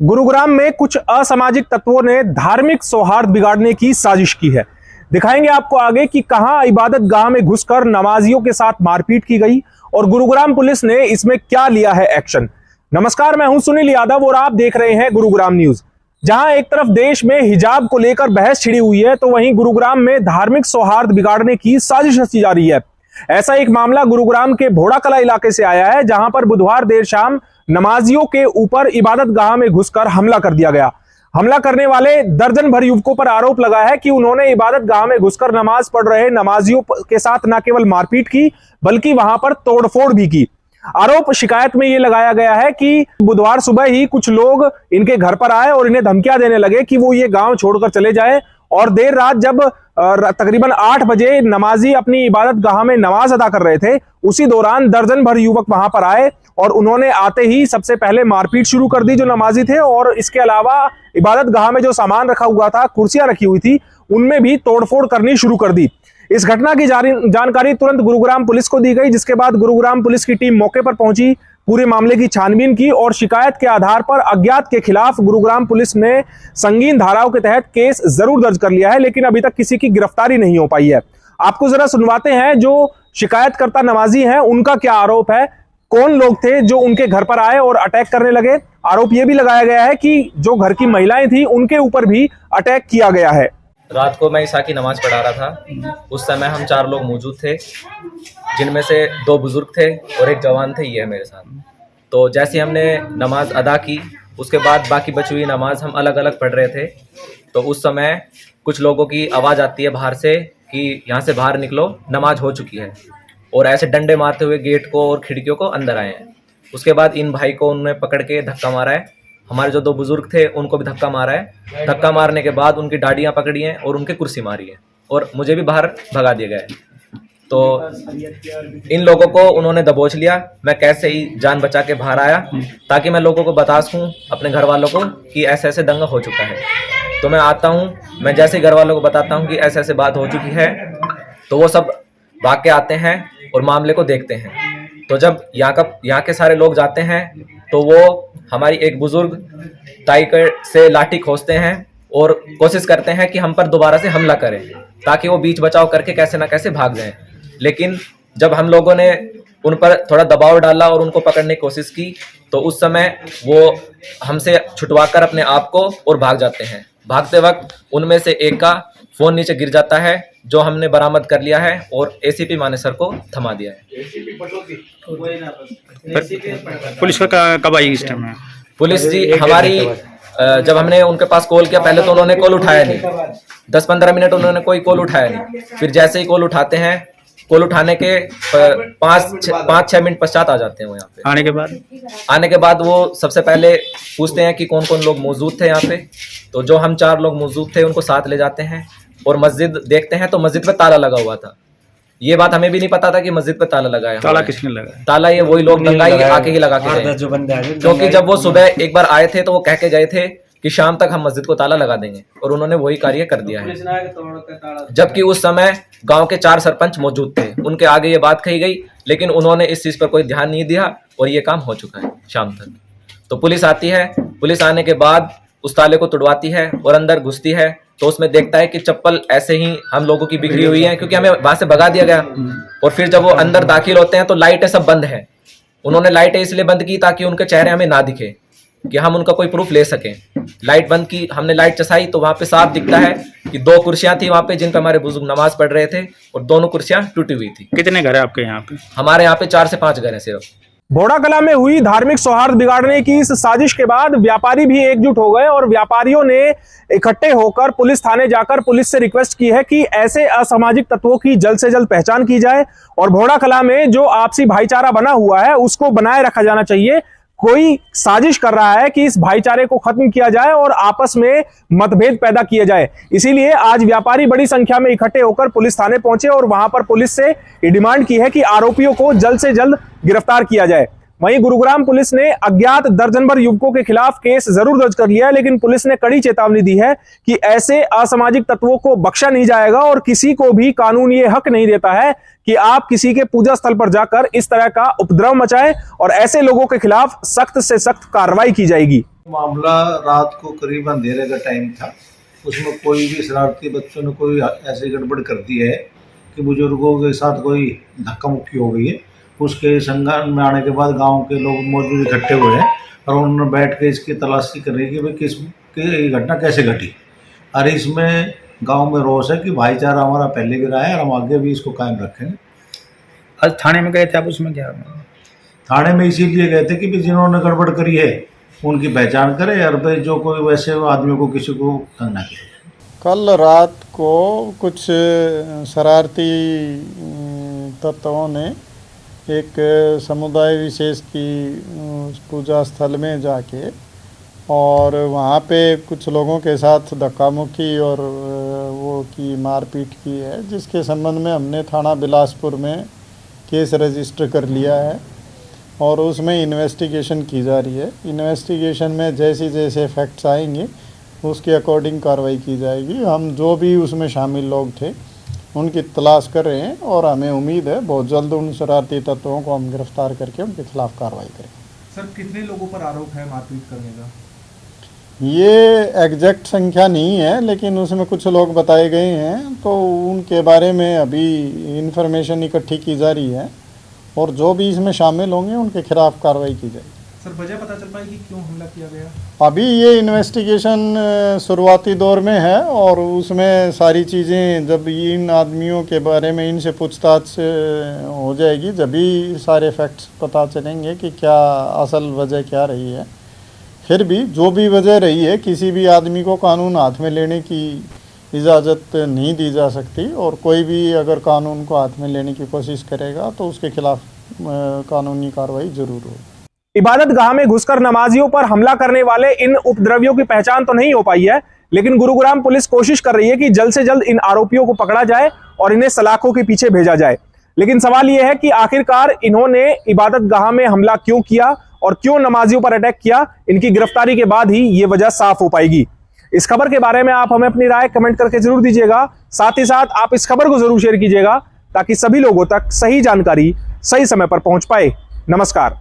गुरुग्राम में कुछ असामाजिक तत्वों ने धार्मिक सौहार्द बिगाड़ने की साजिश की है। दिखाएंगे आपको आगे कि कहां इबादत गाह में घुसकर नमाजियों के साथ मारपीट की गई और गुरुग्राम पुलिस ने इसमें क्या लिया है एक्शन। नमस्कार, मैं हूं सुनील यादव और आप देख रहे हैं गुरुग्राम न्यूज। जहां एक तरफ देश में हिजाब को लेकर बहस छिड़ी हुई है, तो वहीं गुरुग्राम में धार्मिक सौहार्द बिगाड़ने की साजिश रची जा रही है। ऐसा एक मामला गुरुग्राम के भोड़ा कला इलाके से आया है, जहां पर बुधवार देर शाम नमाजियों के ऊपर इबादत गाह में घुसकर हमला कर दिया गया। हमला करने वाले दर्जन भर युवकों पर आरोप लगा है कि उन्होंने इबादत गाह में घुसकर नमाज पढ़ रहे नमाजियों के साथ न केवल मारपीट की, बल्कि वहां पर तोड़फोड़ भी की। आरोप शिकायत में यह लगाया गया है कि बुधवार सुबह ही कुछ लोग इनके घर पर आए और इन्हें धमकियां देने लगे कि वो ये गांव छोड़कर चले जाए। और देर रात जब तकरीबन 8 बजे नमाजी अपनी इबादत गाह में नमाज अदा कर रहे थे, उसी दौरान दर्जन भर युवक वहां पर आए और उन्होंने आते ही सबसे पहले मारपीट शुरू कर दी जो नमाजी थे। और इसके अलावा इबादत गाह में जो सामान रखा हुआ था, कुर्सियां रखी हुई थी, उनमें भी तोड़फोड़ करनी शुरू कर दी। इस घटना की जानकारी तुरंत गुरुग्राम पुलिस को दी गई, जिसके बाद गुरुग्राम पुलिस की टीम मौके पर पहुंची, पूरे मामले की छानबीन की और शिकायत के आधार पर अज्ञात के खिलाफ गुरुग्राम पुलिस ने संगीन धाराओं के तहत केस जरूर दर्ज कर लिया है, लेकिन अभी तक किसी की गिरफ्तारी नहीं हो पाई है। आपको जरा सुनवाते हैं जो शिकायतकर्ता नमाजी हैं, उनका क्या आरोप है, कौन लोग थे जो उनके घर पर आए और अटैक करने लगे। आरोप यह भी लगाया गया है कि जो घर की महिलाएं थी उनके ऊपर भी अटैक किया गया है। रात को मैं ईशा की नमाज पढ़ा रहा था। उस समय हम 4 लोग मौजूद थे, जिनमें से 2 बुजुर्ग थे और एक जवान थे, ये है मेरे साथ। तो जैसे हमने नमाज अदा की, उसके बाद बाकी बची हुई नमाज हम अलग अलग पढ़ रहे थे। तो उस समय कुछ लोगों की आवाज़ आती है बाहर से कि यहाँ से बाहर निकलो, नमाज हो चुकी है। और ऐसे डंडे मारते हुए गेट को और खिड़कियों को अंदर आए हैं। उसके बाद इन भाई को उन्होंने पकड़ के धक्का मारा है। हमारे जो 2 बुजुर्ग थे उनको भी धक्का मारा है। धक्का मारने के बाद उनकी दाढ़ियाँ पकड़ी हैं और उनकी कुर्सी मारी है और मुझे भी बाहर भगा दिया गया है। तो इन लोगों को उन्होंने दबोच लिया। मैं कैसे ही जान बचा के बाहर आया ताकि मैं लोगों को बता सकूं, अपने घर वालों को, कि ऐसे ऐसे दंगा हो चुका है। तो मैं आता हूँ, मैं जैसे ही घर वालों को बताता हूँ कि ऐसे ऐसे बात हो चुकी है, तो वो सब भाग के आते हैं और मामले को देखते हैं। तो जब यहाँ के सारे लोग जाते हैं, तो वो हमारी एक बुजुर्ग ताई से लाठी खोसते हैं और कोशिश करते हैं कि हम पर दोबारा से हमला करें, ताकि वो बीच बचाव करके कैसे ना कैसे भाग जाएं। लेकिन जब हम लोगों ने उन पर थोड़ा दबाव डाला और उनको पकड़ने की कोशिश की, तो उस समय वो हमसे छुटवाकर अपने आप को और भाग जाते हैं। भागते वक्त उनमें से एक का फोन नीचे गिर जाता है, जो हमने बरामद कर लिया है और एसीपी मानेसर को थमा दिया है। पुलिस का कब आई इस टाइम में? पुलिस जी हमारी जब हमने उनके पास कॉल किया, पहले तो उन्होंने कॉल उठाया नहीं। 10-15 मिनट उन्होंने कोई कॉल उठाया नहीं। फिर जैसे ही कॉल उठाते हैं, कॉल उठाने के 5-6 मिनट पश्चात आ जाते हैं वो यहाँ पे। आने के बाद वो सबसे पहले पूछते हैं कि कौन कौन लोग मौजूद थे यहाँ पे। तो जो हम 4 लोग मौजूद थे उनको साथ ले जाते हैं और मस्जिद देखते हैं, तो मस्जिद पे ताला लगा हुआ था। ये बात हमें भी नहीं पता था कि मस्जिद पे ताला लगा है। ताला किसने लगाया? ताला ये वही लोग दंगाई आके ही लगा के गए। क्योंकि जब वो सुबह एक बार आए थे तो वो कह के गए थे कि शाम तक हम मस्जिद को ताला लगा देंगे, और उन्होंने वही कार्य कर दिया है। जबकि उस समय गांव के 4 सरपंच मौजूद थे, उनके आगे ये बात कही गई, लेकिन उन्होंने इस चीज पर कोई ध्यान नहीं दिया और ये काम हो चुका है शाम तक। तो पुलिस आती है, पुलिस आने के बाद उस ताले को तोड़वाती है और अंदर घुसती है, तो उसमें देखता है कि चप्पल ऐसे ही हम लोगों की बिगड़ी हुई है, क्योंकि हमें वहां से भगा दिया गया। और फिर जब वो अंदर दाखिल होते हैं तो लाइटें सब बंद है। उन्होंने लाइटें इसलिए बंद की ताकि उनके चेहरे हमें ना दिखे, कि हम उनका कोई प्रूफ ले सकें। लाइट बंद की, हमने लाइट चसाई तो वहां पे साफ दिखता है कि 2 कुर्सियां थी वहां पे, जिन पे हमारे बुजुर्ग नमाज पढ़ रहे थे, और दोनों कुर्सियां टूटी हुई थी। कितने घर है आपके यहाँ पे? हमारे यहाँ पे 4 से 5 घर है सिर्फ। भोड़ा कला में हुई धार्मिक सौहार्द बिगाड़ने की इस साजिश के बाद व्यापारी भी एकजुट हो गए और व्यापारियों ने इकट्ठे होकर पुलिस थाने जाकर पुलिस से रिक्वेस्ट की है कि ऐसे असामाजिक तत्वों की जल्द से जल्द पहचान की जाए और भोड़ा कला में जो आपसी भाईचारा बना हुआ है उसको बनाए रखा जाना चाहिए। कोई साजिश कर रहा है कि इस भाईचारे को खत्म किया जाए और आपस में मतभेद पैदा किए जाए। इसीलिए आज व्यापारी बड़ी संख्या में इकट्ठे होकर पुलिस थाने पहुंचे और वहां पर पुलिस से डिमांड की है कि आरोपियों को जल्द से जल्द गिरफ्तार किया जाए। वहीं गुरुग्राम पुलिस ने अज्ञात दर्जन भर युवकों के खिलाफ केस जरूर दर्ज कर लिया है, लेकिन पुलिस ने कड़ी चेतावनी दी है कि ऐसे असामाजिक तत्वों को बख्शा नहीं जाएगा और किसी को भी कानून ये हक नहीं देता है कि आप किसी के पूजा स्थल पर जाकर इस तरह का उपद्रव मचाएं और ऐसे लोगों के खिलाफ सख्त से सख्त कार्रवाई की जाएगी। मामला रात को करीब अंधेरे का टाइम था। उसमें कोई भी शरारती बच्चों ने कोई ऐसी गड़बड़ कर दी है कि बुजुर्गों के साथ कोई धक्का मुक्की हो गई है। उसके संज्ञान में आने के बाद गांव के लोग मौजूद इकट्ठे हुए हैं और उन्होंने बैठ के इसकी तलाशी कर रही है कि भाई किस ये घटना कैसे घटी। और इसमें गांव में रोष है कि भाईचारा हमारा पहले भी रहा है और हम आगे भी इसको कायम रखेंगे। आज थाने में गए थे आप, उसमें क्या? थाने में इसीलिए गए थे कि भाई जिन्होंने गड़बड़ करी है उनकी पहचान करें और भाई जो कोई वैसे आदमियों को किसी को तंग ना करे। कल रात को कुछ शरारती तत्वों ने एक समुदाय विशेष की पूजा स्थल में जाके और वहाँ पे कुछ लोगों के साथ धक्का मुक्की और वो की मारपीट की है, जिसके संबंध में हमने थाना बिलासपुर में केस रजिस्टर कर लिया है और उसमें इन्वेस्टिगेशन की जा रही है। इन्वेस्टिगेशन में जैसे जैसे फैक्ट्स आएंगे उसके अकॉर्डिंग कार्रवाई की जाएगी। हम जो भी उसमें शामिल लोग थे उनकी तलाश कर रहे हैं और हमें उम्मीद है बहुत जल्द उन शरारती तत्वों को हम गिरफ्तार करके उनके खिलाफ कार्रवाई करेंगे। सर, कितने लोगों पर आरोप है मारपीट करने का? ये एग्जैक्ट संख्या नहीं है, लेकिन उसमें कुछ लोग बताए गए हैं, तो उनके बारे में अभी इंफॉर्मेशन इकट्ठी की जा रही है और जो भी इसमें शामिल होंगे उनके खिलाफ कार्रवाई की जाएगी। सर, वजह पता चल पाएगी क्यों हमला किया गया? अभी ये इन्वेस्टिगेशन शुरुआती दौर में है और उसमें सारी चीज़ें जब इन आदमियों के बारे में इनसे पूछताछ हो जाएगी जब भी सारे फैक्ट्स पता चलेंगे कि क्या असल वजह क्या रही है। फिर भी जो भी वजह रही है, किसी भी आदमी को कानून हाथ में लेने की इजाज़त नहीं दी जा सकती और कोई भी अगर कानून को हाथ में लेने की कोशिश करेगा तो उसके खिलाफ कानूनी कार्रवाई जरूर होगी। इबादत गाह में घुसकर नमाजियों पर हमला करने वाले इन उपद्रवियों की पहचान तो नहीं हो पाई है, लेकिन गुरुग्राम पुलिस कोशिश कर रही है कि जल्द से जल्द इन आरोपियों को पकड़ा जाए और इन्हें सलाखों के पीछे भेजा जाए। लेकिन सवाल यह है कि आखिरकार इन्होंने इबादत गाह में हमला क्यों किया और क्यों नमाजियों पर अटैक किया। इनकी गिरफ्तारी के बाद ही ये वजह साफ हो पाएगी। इस खबर के बारे में आप हमें अपनी राय कमेंट करके जरूर दीजिएगा। साथ ही साथ आप इस खबर को जरूर शेयर कीजिएगा ताकि सभी लोगों तक सही जानकारी सही समय पर पहुंच पाए। नमस्कार।